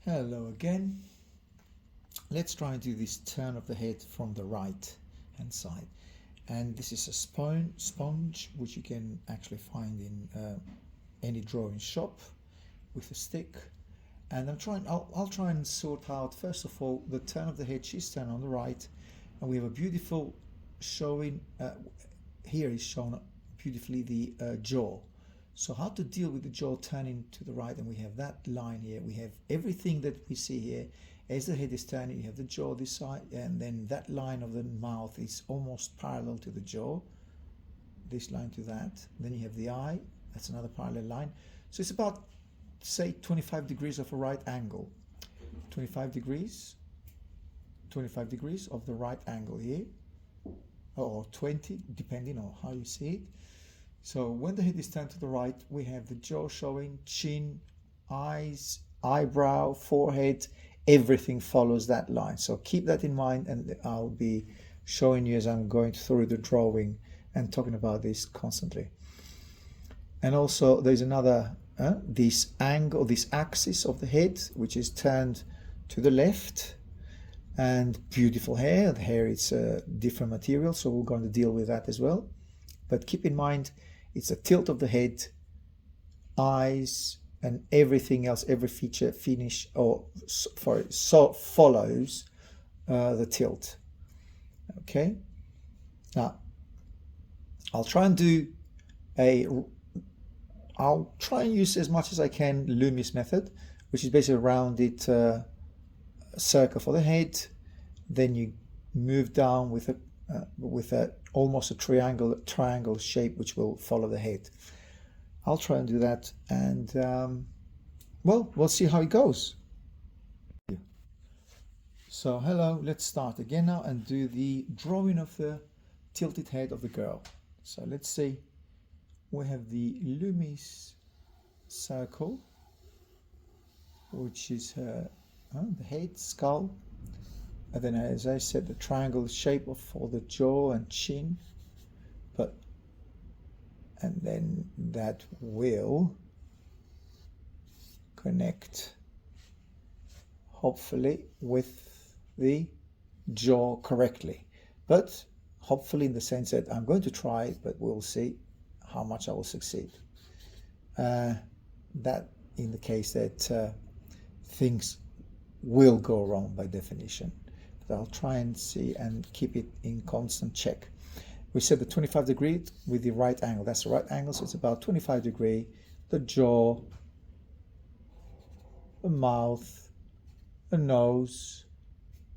Hello again. Let's try and do this turn of the head from the right hand side. And this is a sponge which you can actually find in any drawing shop with a stick. And I'll try and sort out first of all the turn of the head. She's turned on the right, and we have a beautiful showing. Here is shown beautifully the jaw. So how to deal with the jaw turning to the right, and we have that line here. We have everything that we see here. As the head is turning, you have the jaw this side, and then that line of the mouth is almost parallel to the jaw. This line to that. Then you have the eye. That's another parallel line. So it's about, say, 25 degrees of a right angle. 25 degrees of the right angle here, or 20, depending on how you see it. So when the head is turned to the right, we have the jaw showing, chin, eyes, eyebrow, forehead, everything follows that line. So keep that in mind, and I'll be showing you as I'm going through the drawing and talking about this constantly. And also there's another, this angle, this axis of the head, which is turned to the left, and beautiful hair. The hair is a different material, so we're going to deal with that as well. But keep in mind, it's a tilt of the head, eyes, and everything else, every feature follows the tilt. Okay. Now, I'll try and use as much as I can Loomis method, which is basically a rounded circle for the head. Then you move down with a almost a triangle shape which will follow the head. I'll try and do that, and well, we'll see how it goes. So hello, let's start again now and do the drawing of the tilted head of the girl. So let's see, we have the Loomis circle, which is her the head, skull. And then, as I said, the triangle shape for the jaw and chin, and then that will connect, hopefully, with the jaw correctly. But hopefully, in the sense that I'm going to try, but we'll see how much I will succeed. That in the case that things will go wrong by definition. I'll try and see and keep it in constant check. We said the 25 degree with the right angle. That's the right angle, so it's about 25 degree. The jaw, the mouth, the nose,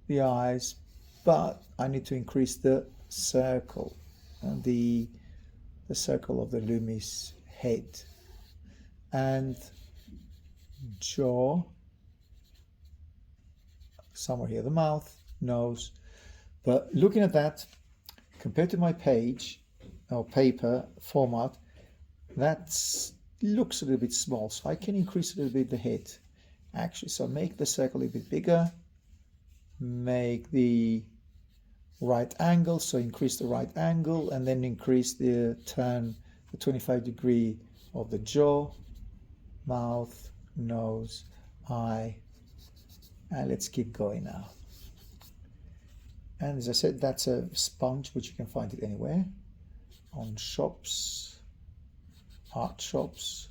the eyes, but I need to increase the circle, the circle of the Loomis head, and jaw, somewhere here, the mouth, nose. But looking at that compared to my page or paper format, that looks a little bit small, so I can increase a little bit the head actually. So make the circle a little bit bigger, make the right angle, so increase the right angle, and then increase the turn, the 25 degree of the jaw, mouth, nose, eye, and let's keep going now. And as I said, that's a sponge which you can find it anywhere, on shops, art shops,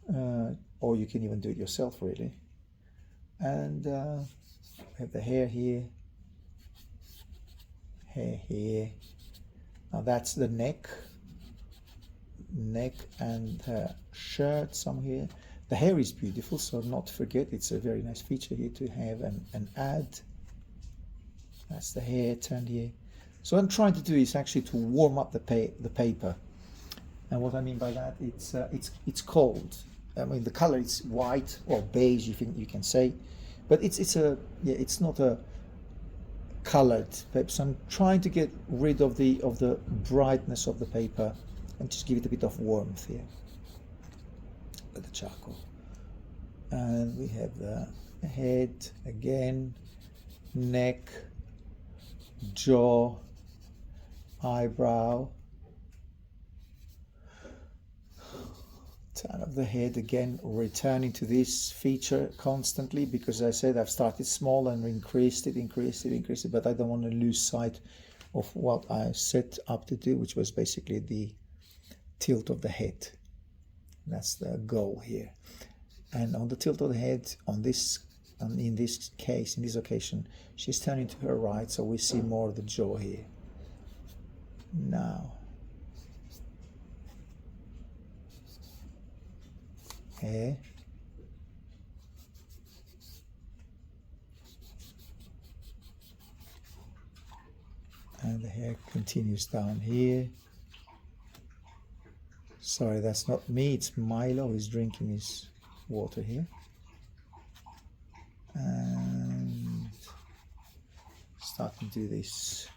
or you can even do it yourself really. And we have the hair here, hair here. Now that's the neck and her shirt, some here. The hair is beautiful, so not to forget, it's a very nice feature here to have and add. That's the hair turned here. So what I'm trying to do is actually to warm up the paper. And what I mean by that, it's cold. I mean, the color is white or beige, you can say, but it's not a colored paper. So I'm trying to get rid of the brightness of the paper and just give it a bit of warmth here with the charcoal. And we have the head again, neck, jaw, eyebrow, Turn of the head again, returning to this feature constantly, because I said I've started small and increased it, but I don't want to lose sight of what I set up to do, which was basically the tilt of the head. That's the goal here. And on the tilt of the head, in this occasion, she's turning to her right, so we see more of the jaw here. Now, hair, and the hair continues down here. Sorry, that's not me, it's Milo who's drinking his water here. And start to do this.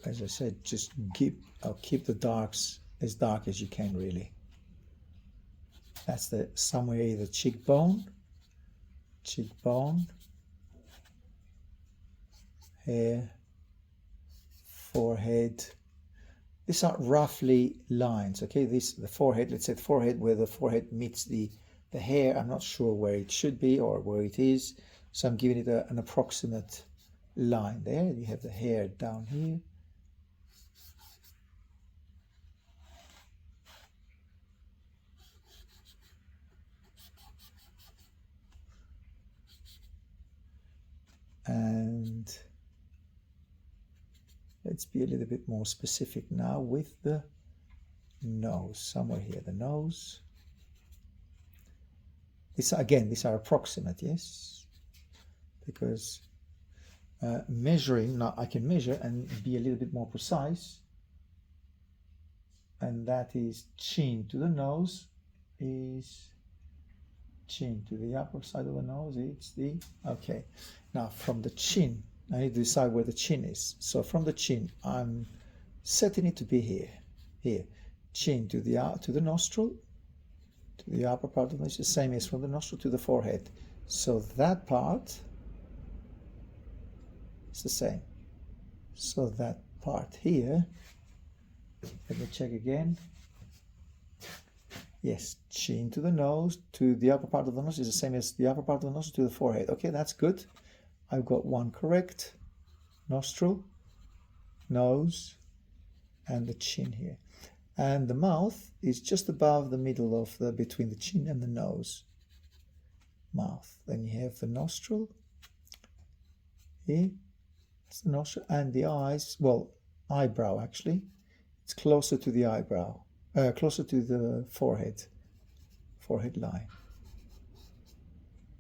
As I said, just keep the darks as dark as you can, really. That's somewhere either cheekbone, hair, forehead. These are roughly lines, okay? The forehead, let's say the forehead, where the forehead meets the hair. I'm not sure where it should be or where it is, so I'm giving it an approximate line there. You have the hair down here. And let's be a little bit more specific now with the nose. Somewhere here, the nose. These are approximate, yes, because measuring, now I can measure and be a little bit more precise, and that is chin to the nose is chin to the upper side of the nose. It's okay. Now from the chin, I need to decide where the chin is. So from the chin, I'm setting it to be here, chin to the nostril, to the upper part of the nose, the same as from the nostril to the forehead. So that part is the same. So that part here, let me check again. Yes, chin to the nose, to the upper part of the nose is the same as the upper part of the nose to the forehead. Okay, that's good. I've got one correct. Nostril, nose, and the chin here. And the mouth is just above the middle of between the chin and the nose. Mouth. Then you have the nostril. Here, it's the nostril, and the eyes. Well, eyebrow actually. It's closer to the eyebrow, closer to the forehead line.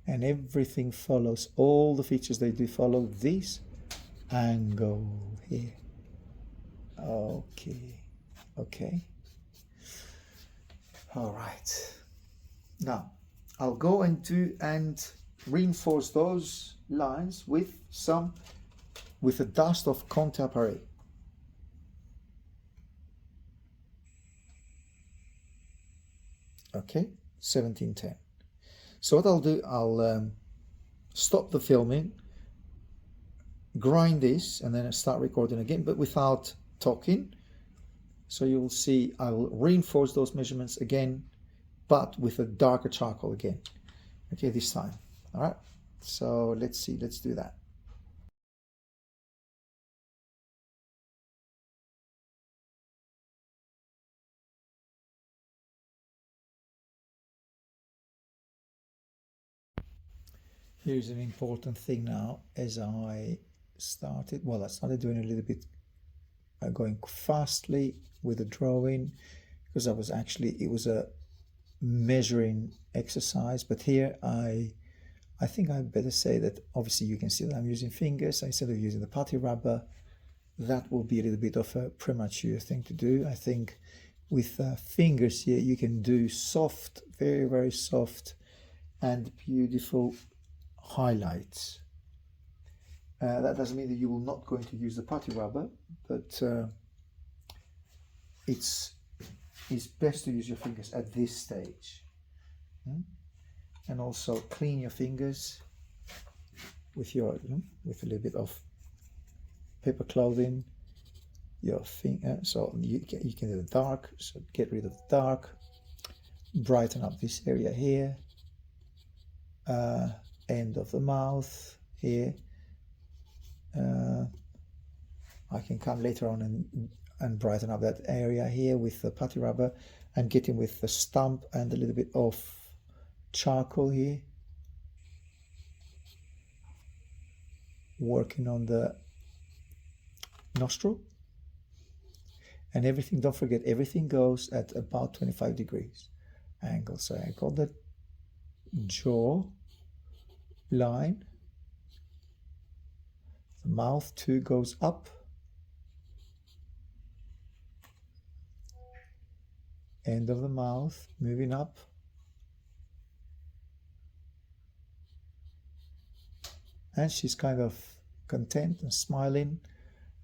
And everything follows. All the features, they do follow this angle here. Okay. All right. Now, I'll go and reinforce those lines with a dust of contemporary. Okay, 1710. So what I'll do, I'll stop the filming, grind this, and then I'll start recording again, but without talking. So you'll see I'll reinforce those measurements again, but with a darker charcoal again. Okay, this time. All right, so let's do that. Here's an important thing now. As I started doing a little bit, going fastly with the drawing, because it was a measuring exercise. But here I think I better say that obviously you can see that I'm using fingers instead of using the putty rubber. That will be a little bit of a premature thing to do. I think with fingers here you can do soft, very, very soft and beautiful highlights. That doesn't mean that you will not going to use the putty rubber, but it's best to use your fingers at this stage. And also clean your fingers with a little bit of paper clothing. your finger. So you can do the dark, so get rid of the dark, brighten up this area here, end of the mouth here. I can come later on and brighten up that area here with the putty rubber, and get in with the stump and a little bit of charcoal here, working on the nostril. And everything, don't forget, everything goes at about 25 degrees angle. So I got the jaw line, the mouth too goes up, end of the mouth moving up, and she's kind of content and smiling.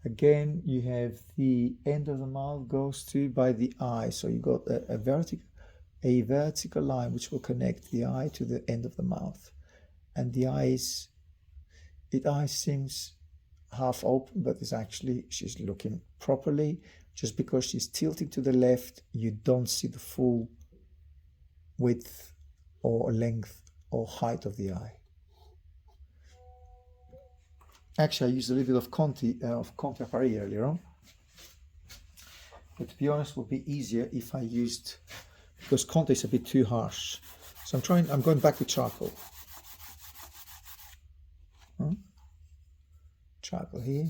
Again, you have the end of the mouth goes to by the eye, so you got a vertical line which will connect the eye to the end of the mouth. And the eye seems half open, but it's actually, she's looking properly. Just because she's tilting to the left, you don't see the full width or length or height of the eye. Actually, I used a little bit of Conte à Paris earlier on, but to be honest, it would be easier if I used, because Conte is a bit too harsh. So I'm going back to charcoal. Charcoal here.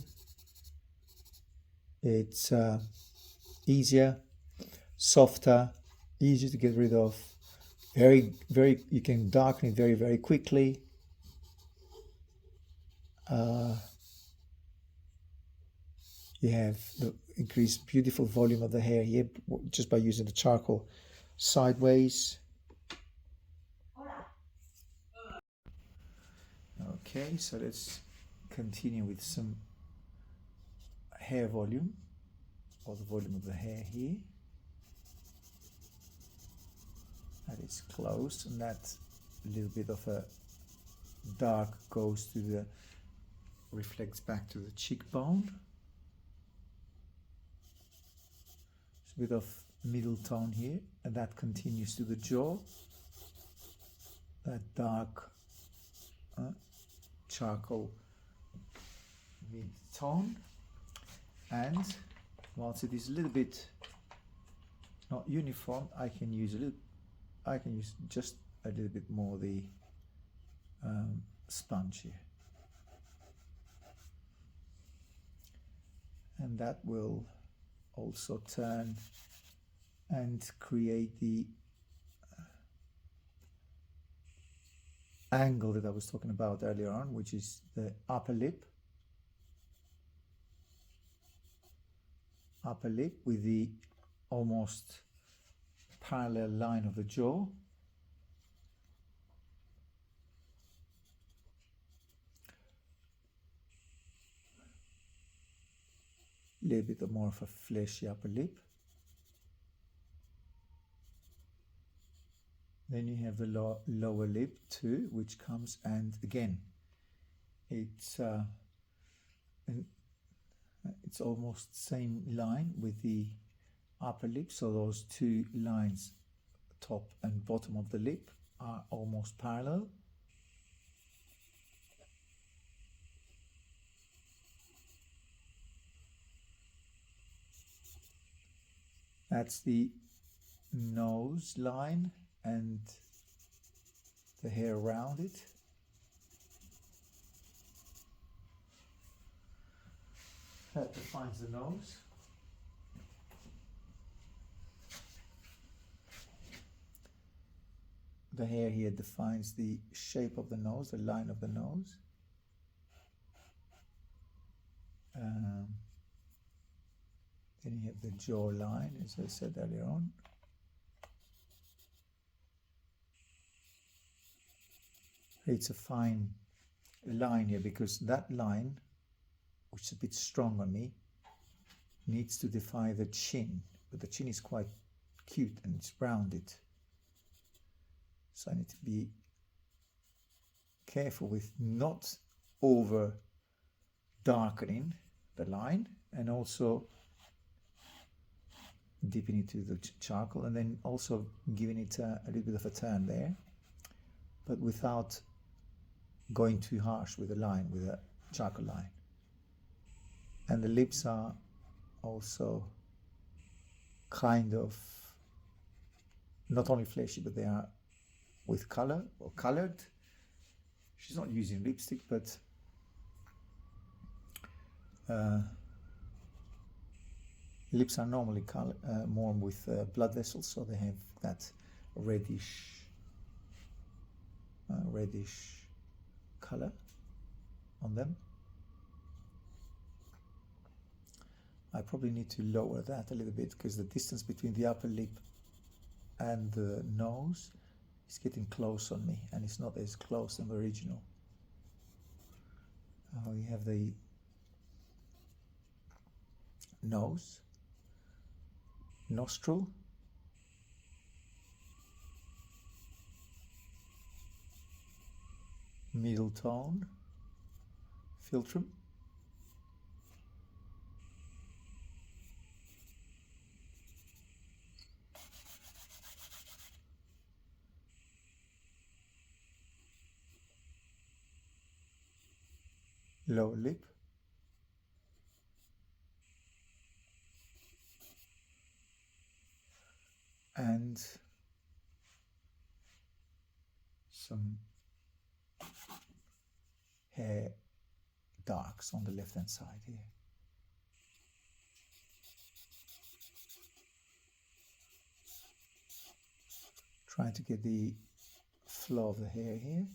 It's easier, softer, easier to get rid of. You can darken it very, very quickly. You have the increased beautiful volume of the hair here just by using the charcoal sideways. Okay, so let's continue with some hair volume, or the volume of the hair here. That is closed, and that little bit of a dark goes to the, reflects back to the cheekbone. It's a bit of middle tone here, and that continues to the jaw. That dark charcoal mid-tone. And whilst it is a little bit not uniform, I can use just a little bit more the sponge here, and that will also turn and create the angle that I was talking about earlier on, which is the upper lip with the almost parallel line of the jaw. A little bit more of a fleshy upper lip. Then you have the lower lip too, which comes, and again, it's almost same line with the upper lip. So those two lines, top and bottom of the lip, are almost parallel. That's the nose line and the hair around it. That defines the nose. The hair here defines the shape of the nose, the line of the nose. Then you have the jaw line, as I said earlier on. It's a fine line here, because that line, which is a bit strong on me, needs to define the chin, but the chin is quite cute and it's rounded. So I need to be careful with not over darkening the line, and also dipping it to the charcoal and then also giving it a little bit of a turn there, but without going too harsh with the line, with a charcoal line. And the lips are also kind of not only fleshy, but they are with color or colored. She's not using lipstick, but lips are normally more with blood vessels, so they have that reddish color on them. I probably need to lower that a little bit because the distance between the upper lip and the nose is getting close on me, and it's not as close as the original. We have the nose, nostril, middle tone, philtrum, lower lip, and some hair darks on the left hand side here. Trying to get the flow of the hair here.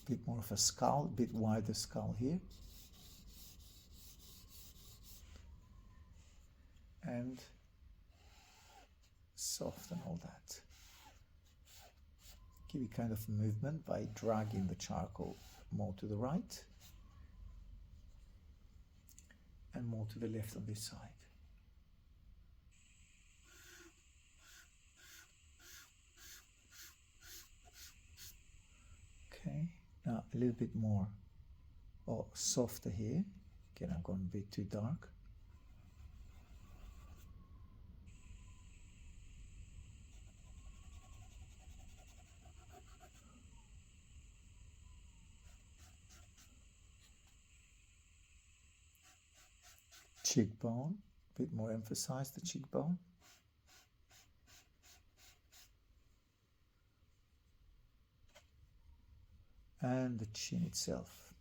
Bit more of a skull, a bit wider skull here. And soften all that. Give it kind of movement by dragging the charcoal more to the right and more to the left on this side. Okay, now a little bit more softer here. Again, I've gone a bit too dark. Cheekbone, a bit more emphasize the cheekbone. And the chin itself.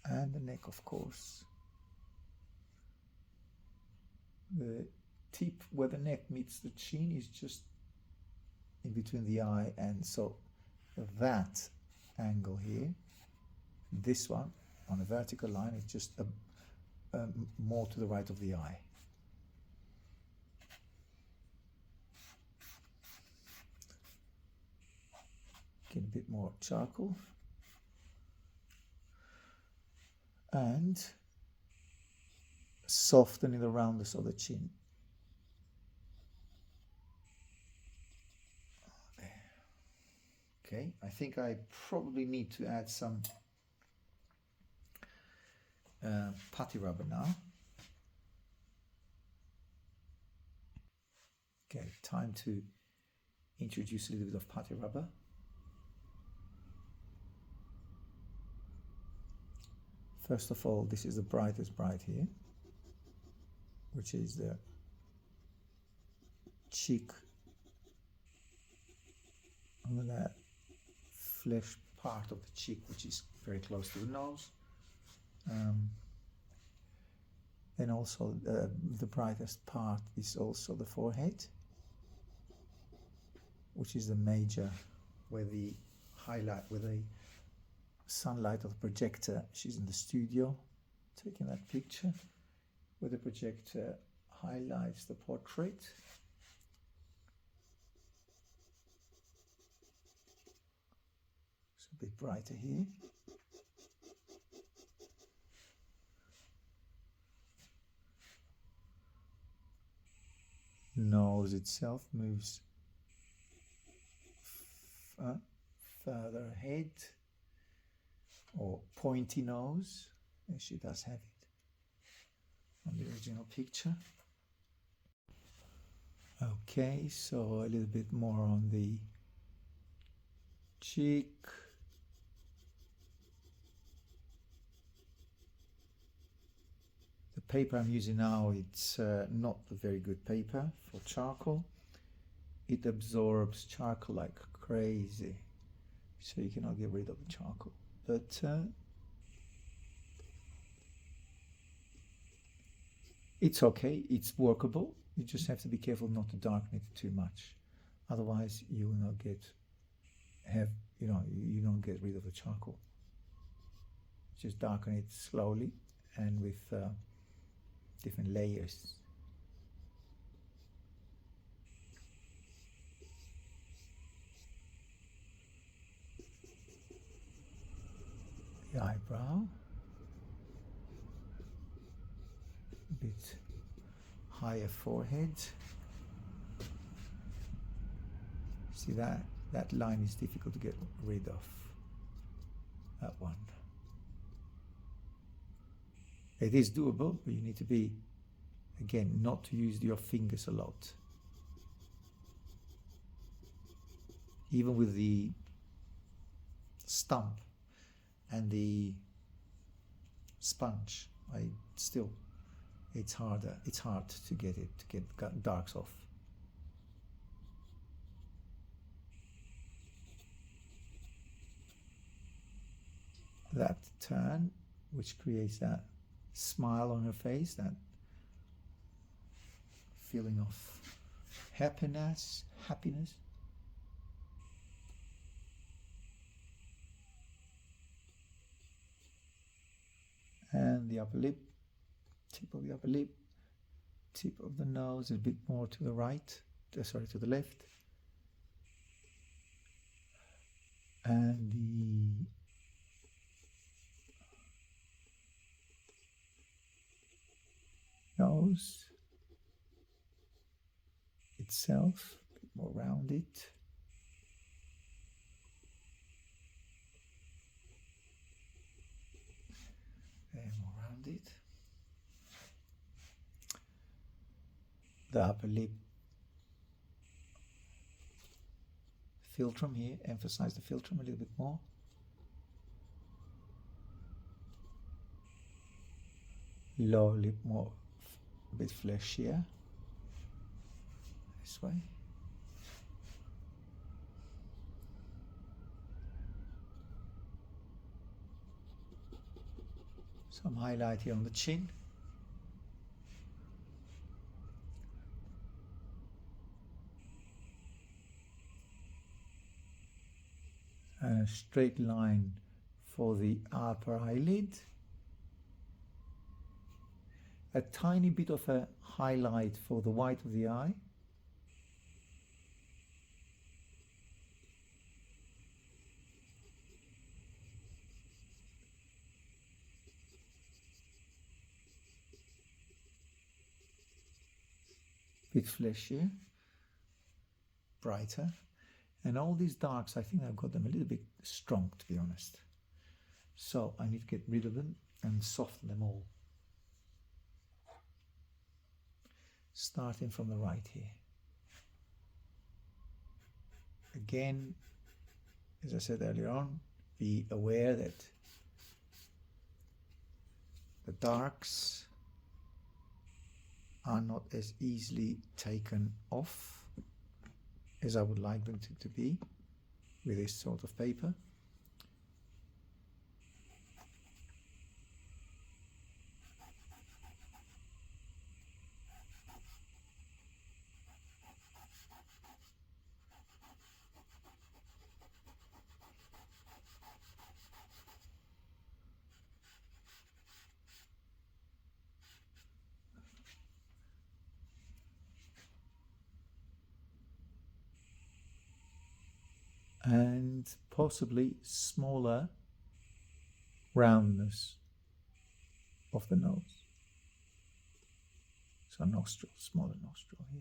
And the neck, of course. The tip where the neck meets the chin is just in between the eye, and so that angle here, this one on a vertical line, is just more to the right of the eye. Get a bit more charcoal and softening the roundness of the chin. There. Okay, I think I probably need to add some putty rubber now. Okay, time to introduce a little bit of putty rubber. First of all, this is the brightest bright here, which is the cheek, on that flesh part of the cheek, which is very close to the nose. And also the brightest part is also the forehead, which is the major, where the highlight, where the sunlight of the projector, she's in the studio taking that picture, where the projector highlights the portrait. a bit brighter here. Nose itself moves further ahead, or pointy nose, as she does have it on the original picture. Okay, so a little bit more on the cheek. The paper I'm using now, it's not a very good paper for charcoal. It absorbs charcoal like crazy, so you cannot get rid of the charcoal. But it's okay, it's workable. You just have to be careful not to darken it too much. Otherwise, you will not you don't get rid of the charcoal. Just darken it slowly and with different layers. The eyebrow, a bit higher forehead. See that line is difficult to get rid of, that one. It is doable, but you need to be, again, not to use your fingers a lot. Even with the stump and the sponge, it's hard to get darks off. That turn, which creates that smile on her face, that feeling of happiness. And the upper lip, tip of the upper lip, tip of the nose, a bit more to the right, to the left. And the nose itself, a bit more rounded. And more rounded. The upper lip philtrum here, emphasize the philtrum a little bit more. Lower lip more, a bit fleshier, this way. Some highlight here on the chin. And a straight line for the upper eyelid. A tiny bit of a highlight for the white of the eye. Bit fleshier, brighter. And all these darks, I think I've got them a little bit strong, to be honest. So I need to get rid of them and soften them all. Starting from the right here. Again, as I said earlier on, be aware that the darks are not as easily taken off as I would like them to be with this sort of paper. and possibly smaller roundness of the nose. So nostril, smaller nostril here.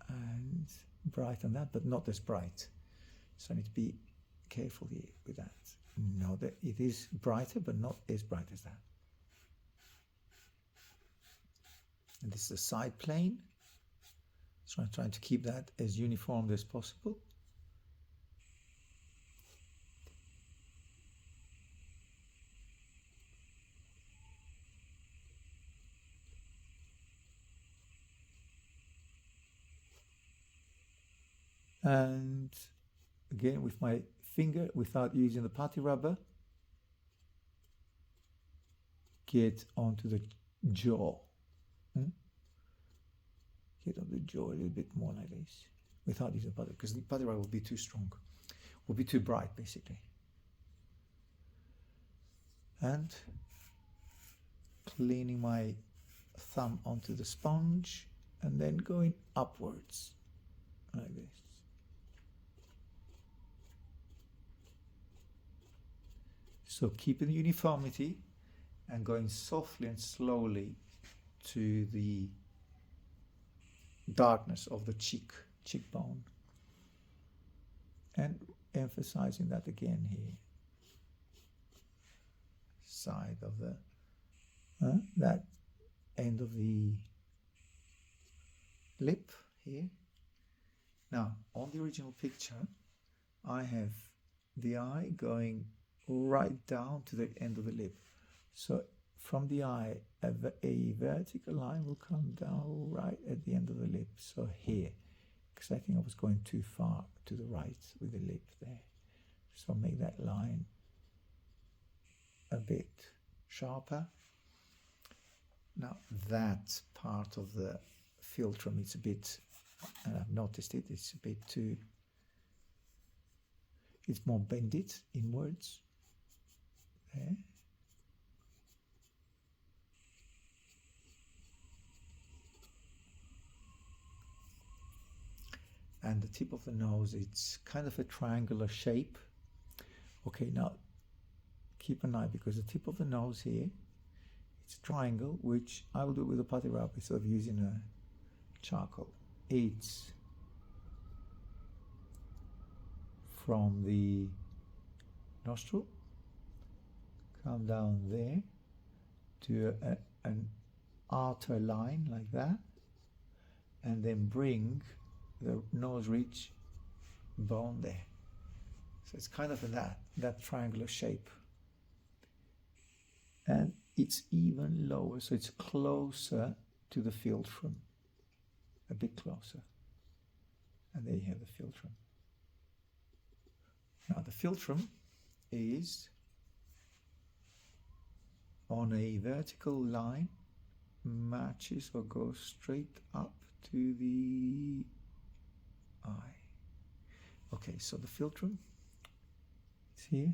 And bright on that, but not as bright. So I need to be careful here with that. Know that it is brighter, but not as bright as that. And this is the side plane. So I'm trying to keep that as uniform as possible. And again with my finger, without using the putty rubber, get onto the jaw. Get on the jaw a little bit more like this, without using putty, because the putty rubber will be too strong, will be too bright basically. And cleaning my thumb onto the sponge and then going upwards like this. So keeping the uniformity and going softly and slowly to the darkness of the cheekbone, and emphasizing that again here, side of the that end of the lip here. Now on the original picture I have the eye going right down to the end of the lip, so from the eye a vertical line will come down right at the end of the lip, so here, because I think I was going too far to the right with the lip there, so make that line a bit sharper. Now that part of the philtrum, it's a bit, and I've noticed it, it's a bit too, it's more bended inwards there. And the tip of the nose, it's kind of a triangular shape. Okay, now keep an eye, because the tip of the nose here, it's a triangle, which I will do with a putty rubber instead of using a charcoal. It's from the nostril, come down there to an outer line like that, and then bring the nose ridge bone there. So it's kind of that triangular shape. And it's even lower, so it's closer to the philtrum, a bit closer. And there you have the philtrum. Now the philtrum is on a vertical line, matches or goes straight up to the eye. Okay, so the philtrum is here.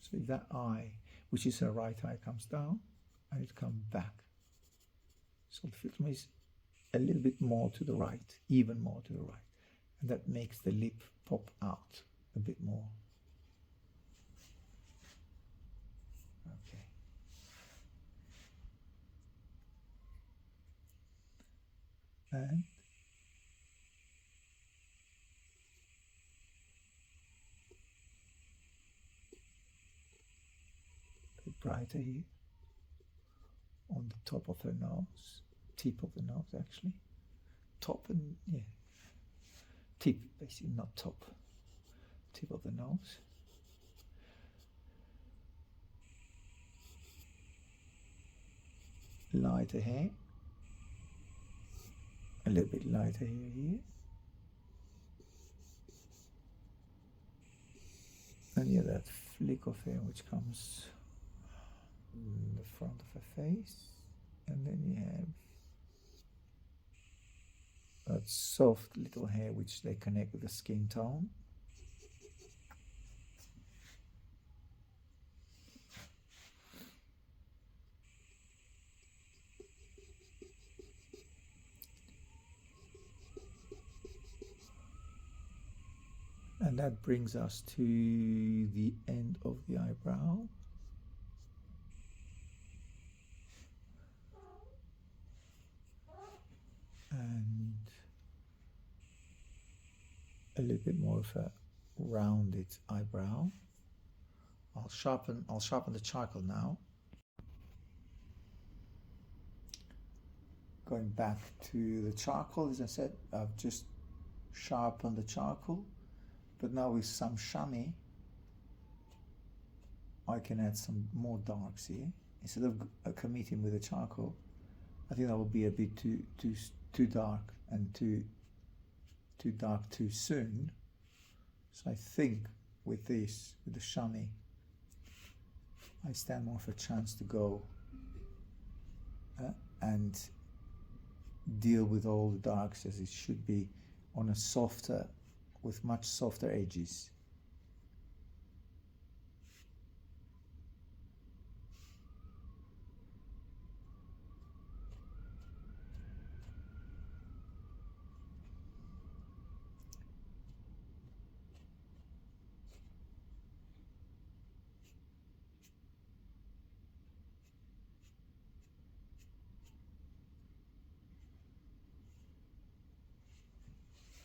So if that eye, which is her right eye, comes down, and it comes back. So the philtrum is a little bit more to the right, even more to the right. And that makes the lip pop out a bit more. Okay. And a bit brighter here on the top of her nose, tip of the nose actually. Top and, yeah, tip basically, not top. Tip of the nose. Lighter hair. A little bit lighter here. And yeah, that flick of hair which comes in the front of her face. And then you have that soft little hair which they connect with the skin tone. And that brings us to the end of the eyebrow. And a little bit more of a rounded eyebrow. I'll sharpen the charcoal now. Going back to the charcoal, as I said, I've just sharpened the charcoal, but now with some shammy, I can add some more darks here. Instead of committing with the charcoal, I think that would be a bit too dark and too dark too soon. So I think with this, with the shammy, I stand more of a chance to go and deal with all the darks as it should be on a softer, with much softer edges.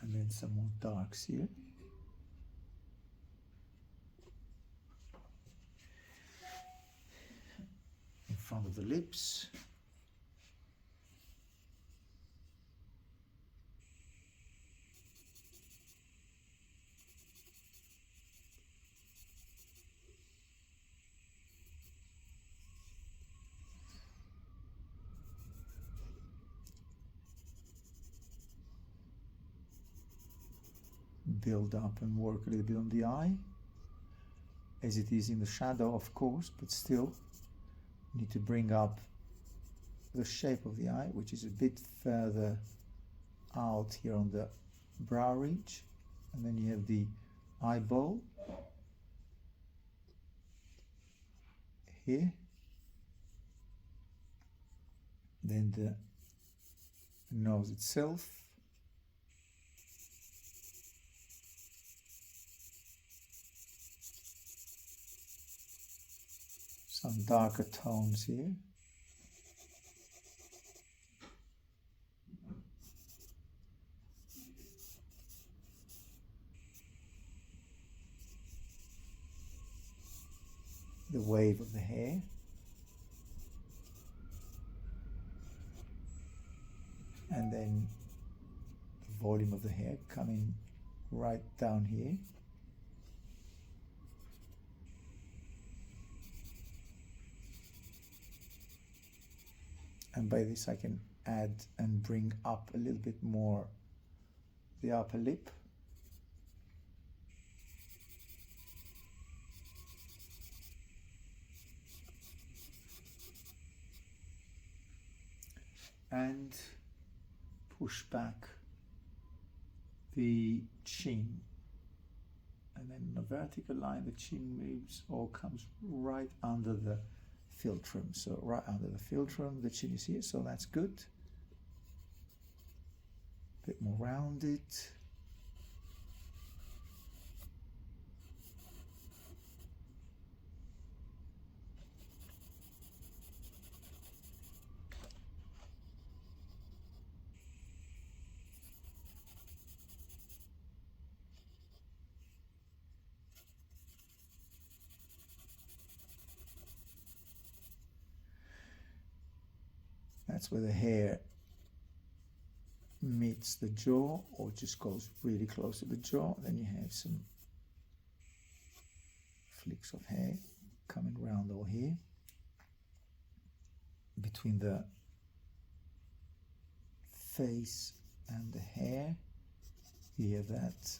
And then some more darks here. In front of the lips. Build up and work a little bit on the eye, as it is in the shadow, of course, but still need to bring up the shape of the eye, which is a bit further out here on the brow ridge, and then you have the eyeball here, then the nose itself, some darker tones here. The wave of the hair. And then the volume of the hair coming right down here. And by this I can add and bring up a little bit more the upper lip. And push back the chin. And then in a vertical line, the chin moves or comes right under the philtrum. So right under the philtrum, the chin is here, so that's good. A bit more rounded. That's where the hair meets the jaw or just goes really close to the jaw. Then you have some flicks of hair coming round over here between the face and the hair. You have that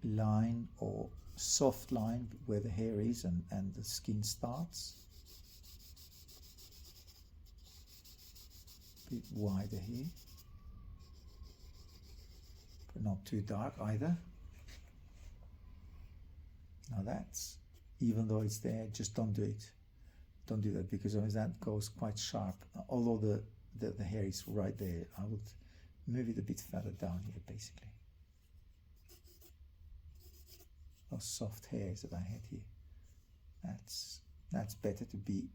line or soft line where the hair is and the skin starts. A bit wider here. but not too dark either. Now that's, even though it's there, just don't do it. Don't do that, because otherwise that goes quite sharp. Although the hair is right there, I would move it a bit further down here, basically. Those soft hairs that I had here. That's better to be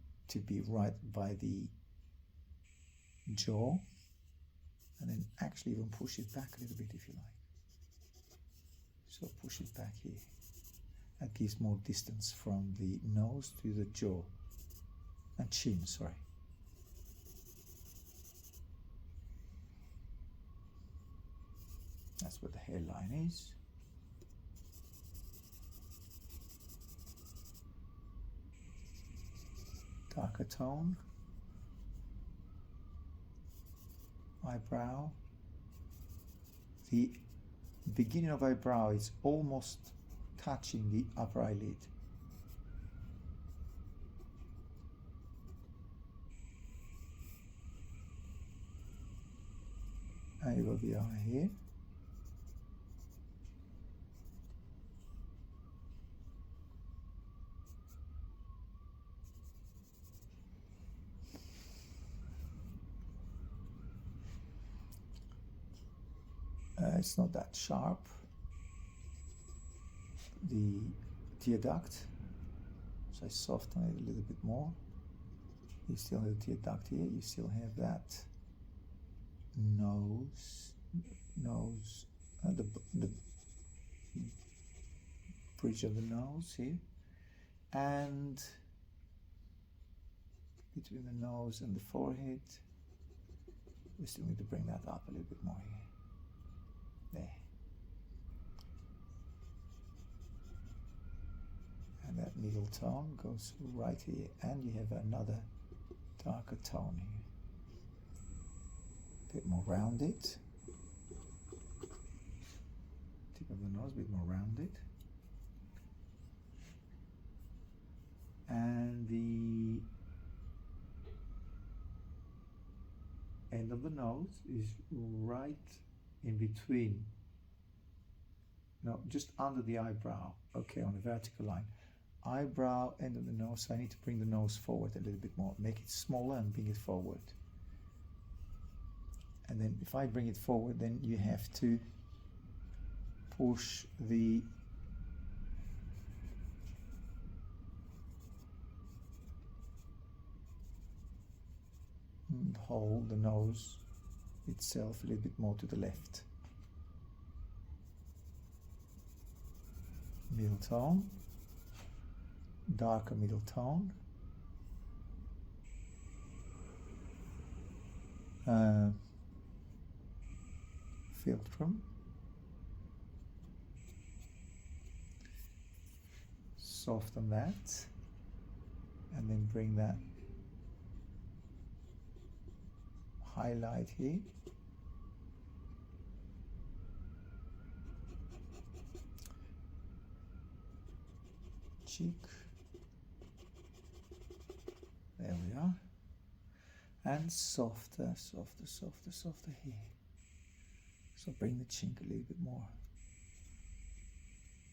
right by the jaw, and then actually even push it back a little bit if you like. So push it back here. That gives more distance from the nose to the jaw and chin, sorry. That's where the hairline is. Darker tone. Eyebrow. The beginning of eyebrow is almost touching the upper eyelid. And you got the eye here. It's not that sharp. The tear duct, so I soften it a little bit more. You still have the tear duct here. You still have that nose, the bridge of the nose here, and between the nose and the forehead, we still need to bring that up a little bit more here. There. And that middle tone goes right here, and you have another darker tone here. A bit more rounded. Tip of the nose, a bit more rounded. And the end of the nose is right in between, no, just under the eyebrow, okay, on a vertical line. Eyebrow, end of the nose, so I need to bring the nose forward a little bit more, make it smaller and bring it forward. And then if I bring it forward, then you have to push the hole, the nose itself, a little bit more to the left. Middle tone, darker middle tone, philtrum, soften that, and then bring that highlight here. Cheek. There we are. And softer here. So bring the cheek a little bit more.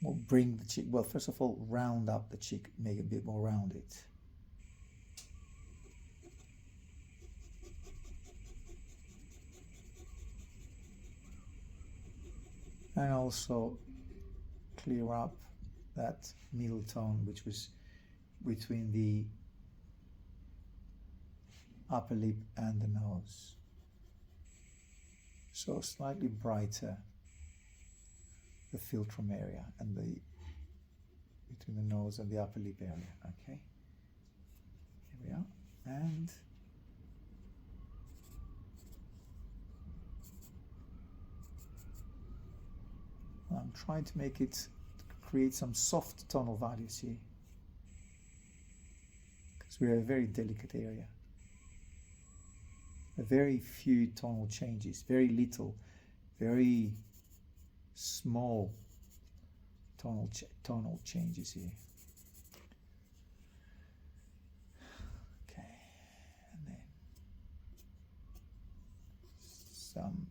Well, bring the cheek, well, first of all, round up the cheek, make it a bit more rounded. And also clear up that middle tone, which was between the upper lip and the nose. So slightly brighter, the philtrum area and the between the nose and the upper lip area. Okay, here we are, and I'm trying to make it create some soft tonal values here, because we're a very delicate area. Very few tonal changes, very little, very small tonal changes here. Okay, and then some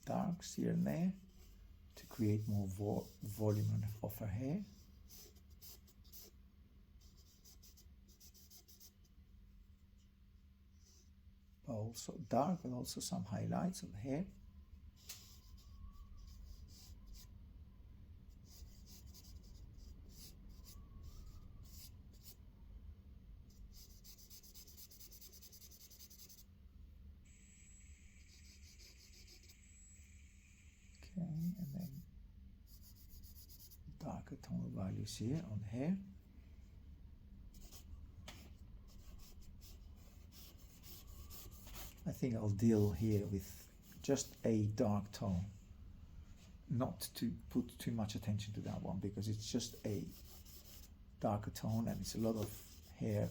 darks here and there to create more volume of her hair. Also dark, but also some highlights of the hair. Okay, and then darker tonal values here on the hair. I think I'll deal here with just a dark tone, not to put too much attention to that one, because it's just a darker tone and it's a lot of hair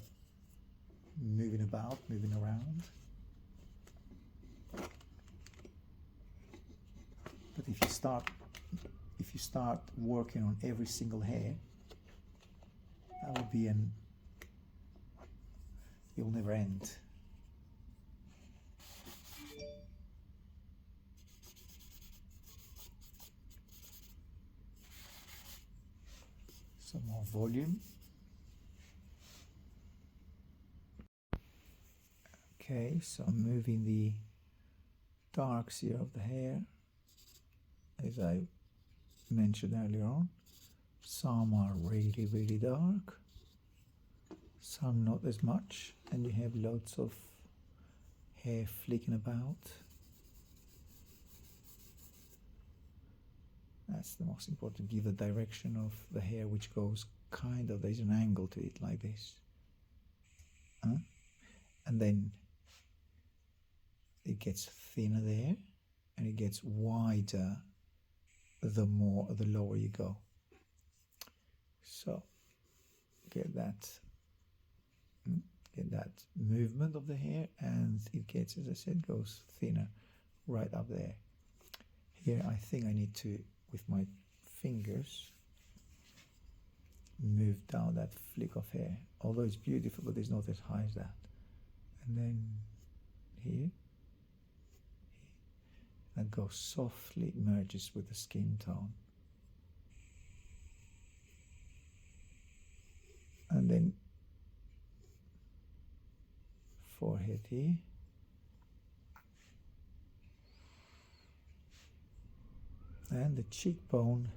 moving about, moving around. But if you start working on every single hair, that will be it will never end. Some more volume. Okay, so I'm moving the darks here of the hair, as I mentioned earlier on. Some are really, really dark, some not as much, and you have lots of hair flicking about. That's the most important. Give the direction of the hair, which goes kind of, there's an angle to it like this. And then it gets thinner there, and it gets wider the lower you go. So get that movement of the hair, and it gets, as I said, goes thinner right up there. Here I think I need to, with my fingers, move down that flick of hair, although it's beautiful, but it's not as high as that. And then here, that goes softly, merges with the skin tone. And then forehead here. And the cheekbone,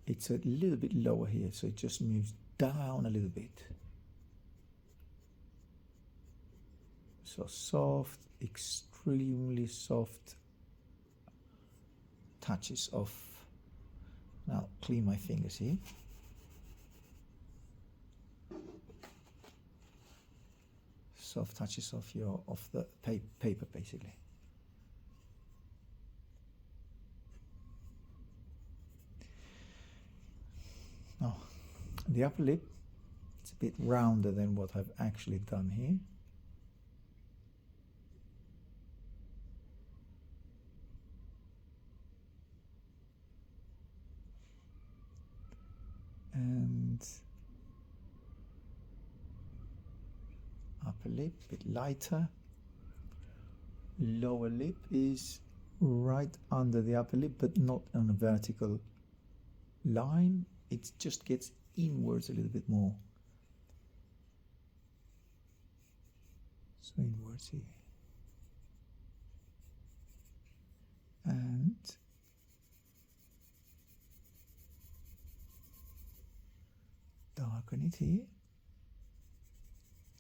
it's a little bit lower here, so it just moves down a little bit. So soft, extremely soft touches of, now clean my fingers here. Soft touches of the paper basically. Now, the upper lip, it's a bit rounder than what I've actually done here. And upper lip, a bit lighter. Lower lip is right under the upper lip, but not on a vertical line. It just gets inwards a little bit more. So inwards here. And darken it here,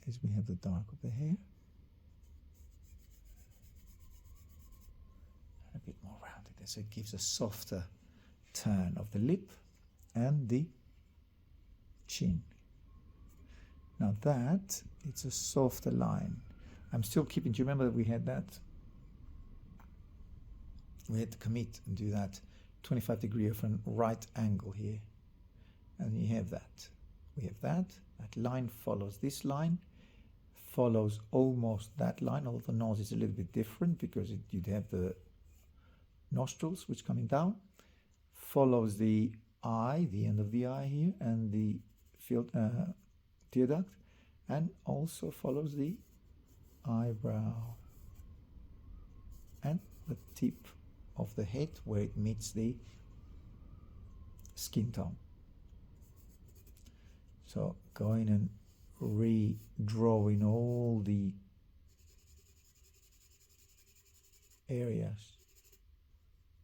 as we have the dark of the hair. And a bit more rounded, so it gives a softer turn of the lip and the chin. Now that, it's a softer line. I'm still keeping, do you remember that we had that? We had to commit and do that 25-degree of a right angle here. And you have that. We have that. That line follows this line, follows almost that line, although the nose is a little bit different because you'd have the nostrils which coming down, follows the eye, the end of the eye here, and the tear duct, and also follows the eyebrow and the tip of the head where it meets the skin tone. So going and redrawing all the areas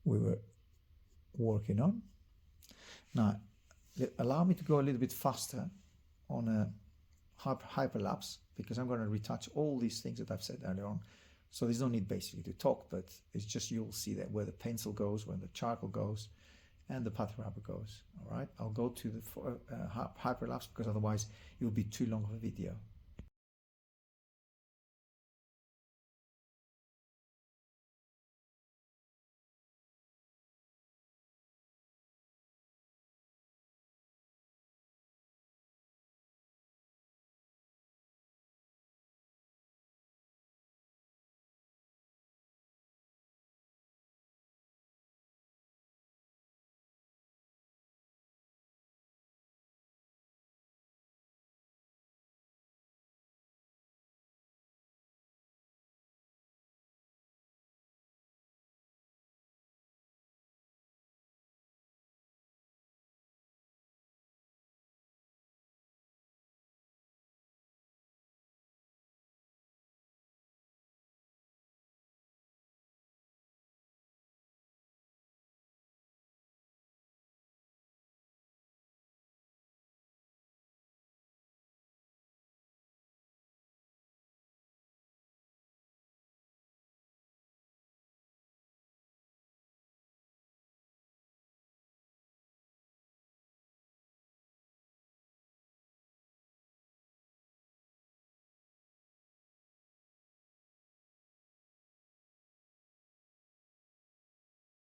we were working on. Now, allow me to go a little bit faster on a hyperlapse, because I'm going to retouch all these things that I've said earlier on. So there's no need basically to talk, but it's just you'll see that where the pencil goes, where the charcoal goes, and the putty rubber goes. All right, I'll go to the hyperlapse because otherwise it will be too long of a video.